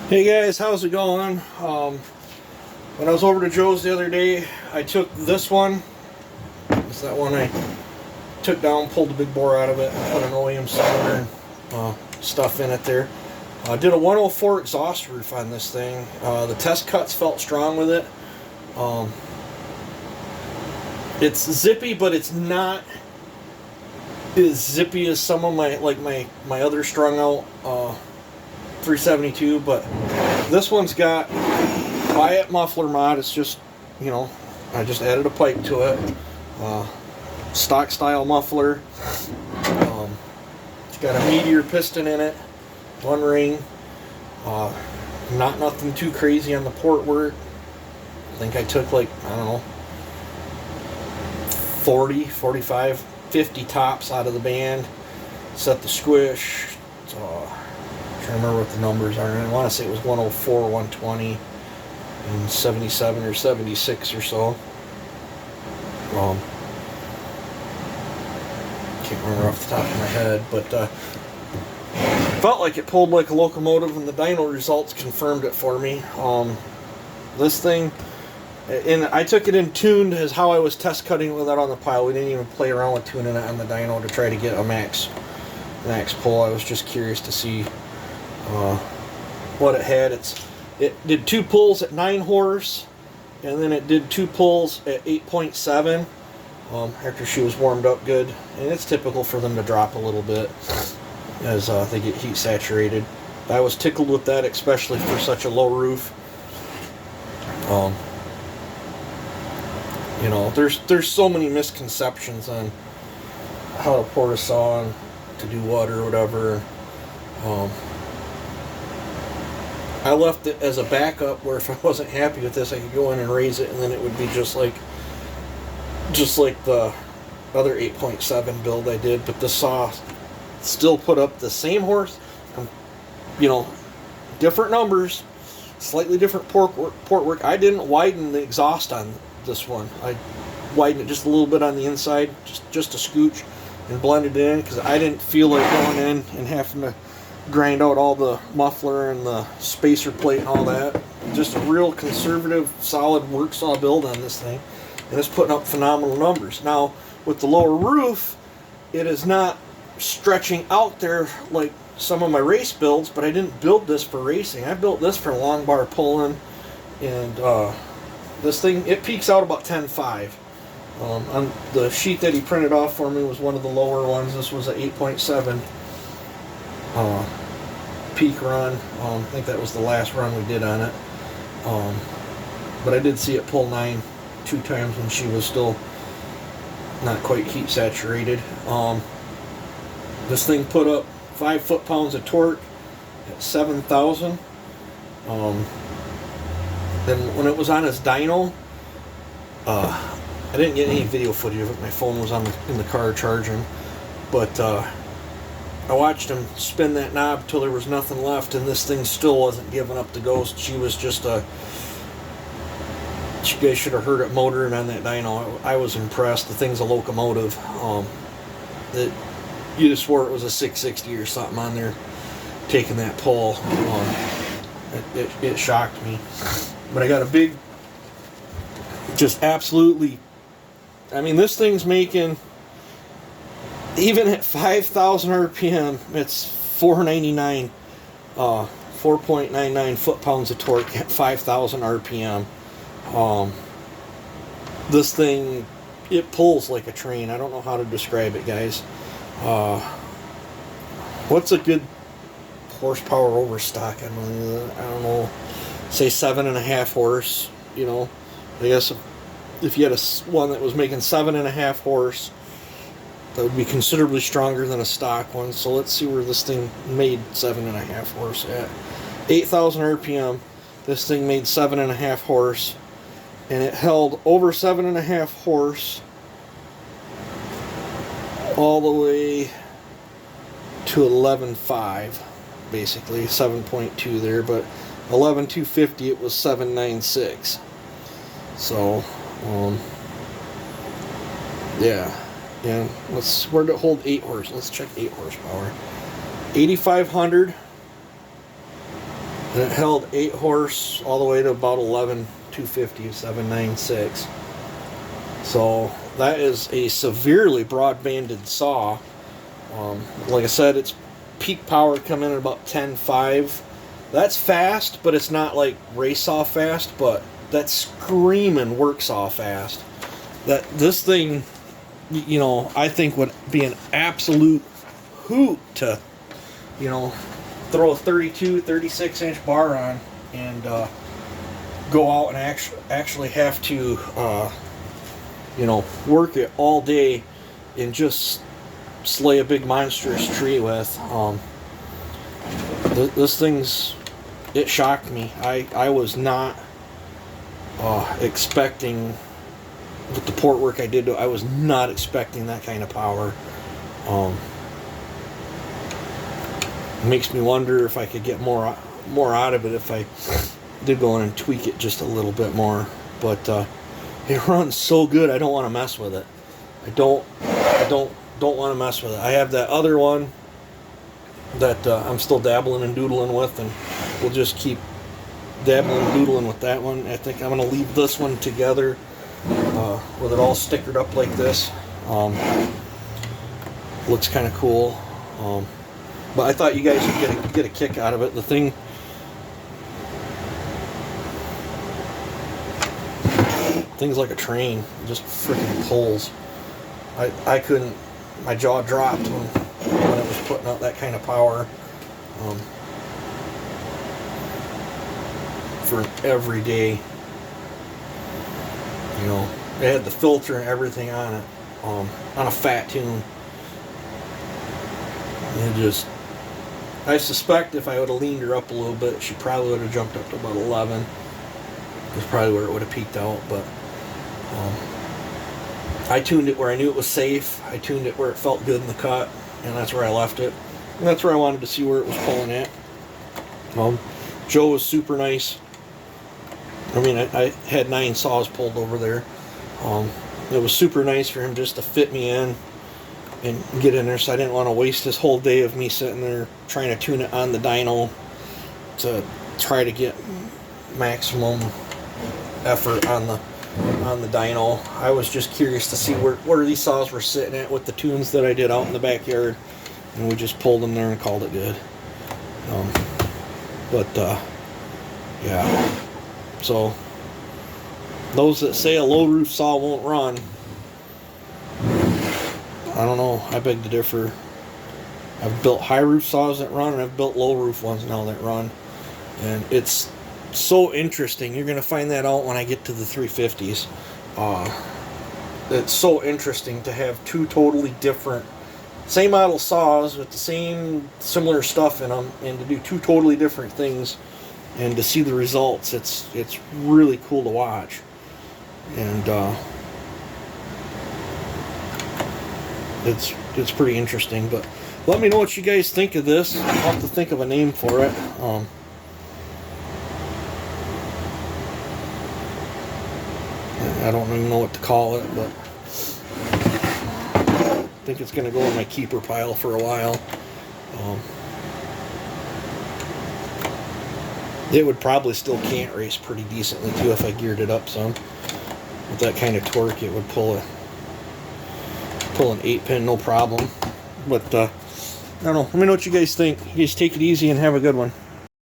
Hey guys, how's it going? When I was over to Joe's the other day, I took this one. It's that one I took down, pulled the big bore out of it, put an OEM cylinder and stuff in it there. Did a 104 exhaust roof on this thing. The test cuts felt strong with it. It's zippy, but it's not as zippy as some of my other strung out 372, but this one's got quiet muffler mod. It's just, I just added a pipe to it. Stock style muffler. It's got a Meteor piston in it, one ring. Not nothing too crazy on the port work. I think I took 40, 45, 50 tops out of the band. Set the squish. I don't remember what the numbers are. I want to say it was 104, 120, and 77 or 76 or so. Can't remember off the top of my head, but felt like it pulled like a locomotive, and the dyno results confirmed it for me. This thing, and I took it in tuned as how I was test cutting with it on the pile. We didn't even play around with tuning it on the dyno to try to get a max pull. I was just curious to see what it had. It did 2 pulls at 9 horse, and then it did 2 pulls at 8.7 after she was warmed up good. And it's typical for them to drop a little bit as they get heat saturated. I was tickled with that, especially for such a low roof. There's so many misconceptions on how to pour a saw to do what or whatever. I left it as a backup where if I wasn't happy with this, I could go in and raise it, and then it would be just like the other 8.7 build I did. But the saw still put up the same horse, different numbers, slightly different port work. I didn't widen the exhaust on this one. I widened it just a little bit on the inside, just a scooch, and blended it in because I didn't feel like going in and having to grind out all the muffler and the spacer plate and all that. Just a real conservative, solid work saw build on this thing, and it's putting up phenomenal numbers. Now, with the lower roof, it is not stretching out there like some of my race builds, but I didn't build this for racing. I built this for long bar pulling, and this thing, it peaks out about 10.5. On the sheet that he printed off for me was one of the lower ones. This was an 8.7 peak run. I think that was the last run we did on it. But I did see it pull 9 2 times when she was still not quite heat saturated. This thing put up 5 foot-pounds of torque at 7,000. Then when it was on its dyno, I didn't get any video footage of it. My phone was in the car charging, but I watched him spin that knob till there was nothing left, and this thing still wasn't giving up the ghost. She was just you guys should have heard it motoring on that dyno. I was impressed. The thing's a locomotive. You just swore it was a 660 or something on there taking that pull. It shocked me. But I got a big, just absolutely, this thing's making, even at 5,000 RPM, it's 499, 4.99 foot-pounds of torque at 5,000 RPM. This thing, it pulls like a train. I don't know how to describe it, guys. What's a good horsepower overstock? I don't know. Say 7.5 horse. I guess if you had one that was making 7.5 horse, that would be considerably stronger than a stock one. So let's see where this thing made 7.5 horse at. 8,000 RPM. This thing made 7.5 horse, and it held over 7.5 horse all the way to 11.5, basically 7.2 there, but 11.250 it was 7.96. So yeah, where did it hold 8 horse? Let's check 8 horsepower. 8,500 And it held 8 horse all the way to about 11 250 796. So that is a severely broad-banded saw. Like I said, its peak power come in at about 10.5. That's fast, but it's not like race saw fast, but that's screaming work saw fast. This thing, you know, I think would be an absolute hoot to, you know, throw a 32, 36 inch bar on and go out and actually have to, you know, work it all day and just slay a big monstrous tree with. This thing's, it shocked me. I was not expecting, with the port work I did, I was not expecting that kind of power. It makes me wonder if I could get more out of it if I did go in and tweak it just a little bit more. But it runs so good, I don't want to mess with it. I don't want to mess with it. I have that other one that I'm still dabbling and doodling with, and we'll just keep dabbling and doodling with that one. I think I'm going to leave this one together with it all stickered up like this. Looks kind of cool. But I thought you guys would get a kick out of it. The thing's like a train. It just freaking pulls. I couldn't. My jaw dropped when it was putting out that kind of power. For every day, you know, it had the filter and everything on it, on a fat tune. And it just, I suspect if I would have leaned her up a little bit, she probably would have jumped up to about 11. That's probably where it would have peaked out. But I tuned it where I knew it was safe. I tuned it where it felt good in the cut, and that's where I left it. And that's where I wanted to see where it was pulling at. Joe was super nice. I mean, I had 9 saws pulled over there. It was super nice for him just to fit me in and get in there, so I didn't want to waste this whole day of me sitting there trying to tune it on the dyno to try to get maximum effort on the dyno. I was just curious to see where these saws were sitting at with the tunes that I did out in the backyard, and we just pulled them there and called it good. Yeah. So those that say a low roof saw won't run, I don't know. I beg to differ. I've built high roof saws that run, and I've built low roof ones now that run. And it's so interesting. You're going to find that out when I get to the 350s. It's so interesting to have two totally different, same model saws with the same similar stuff in them, and to do two totally different things and to see the results. It's really cool to watch. And it's pretty interesting. But let me know what you guys think of this. I'll have to think of a name for it. I don't even know what to call it, but I think it's going to go in my keeper pile for a while. It would probably still cant race pretty decently too if I geared it up some. With that kind of torque, it would pull an 8-pin no problem. But I don't know. Let me know what you guys think. You guys take it easy and have a good one.